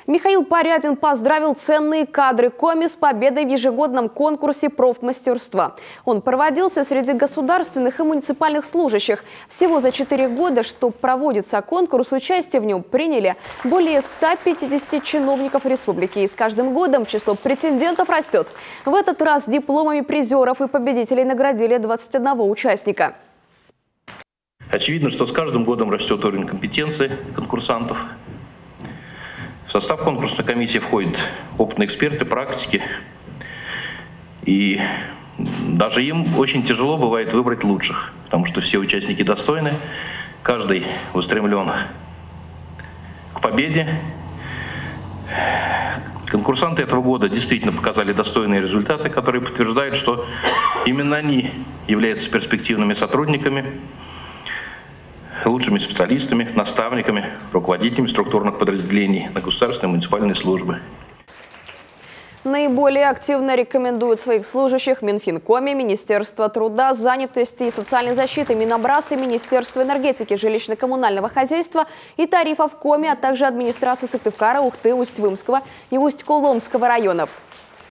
Михаил Порядин поздравил ценные кадры Коми с победой в ежегодном конкурсе профмастерства. Он проводился среди государственных и муниципальных служащих. Всего за 4 года, что проводится конкурс, участие в нем приняли более 150 чиновников республики. И с каждым годом число претендентов растет. В этот раз дипломами призеров и победителей наградили 21 участника. Очевидно, что с каждым годом растет уровень компетенции конкурсантов. В состав конкурсной комиссии входят опытные эксперты, практики. И даже им очень тяжело бывает выбрать лучших, потому что все участники достойны, каждый устремлен к победе. Конкурсанты этого года действительно показали достойные результаты, которые подтверждают, что именно они являются перспективными сотрудниками, лучшими специалистами, наставниками, руководителями структурных подразделений на государственные и муниципальные службы. Наиболее активно рекомендуют своих служащих Минфин-Коми, Министерство труда, занятости и социальной защиты, Минобраз и Министерство энергетики, жилищно-коммунального хозяйства и тарифов Коми, а также администрации Сыктывкара, Ухты, Усть-Вымского и Усть-Коломского районов.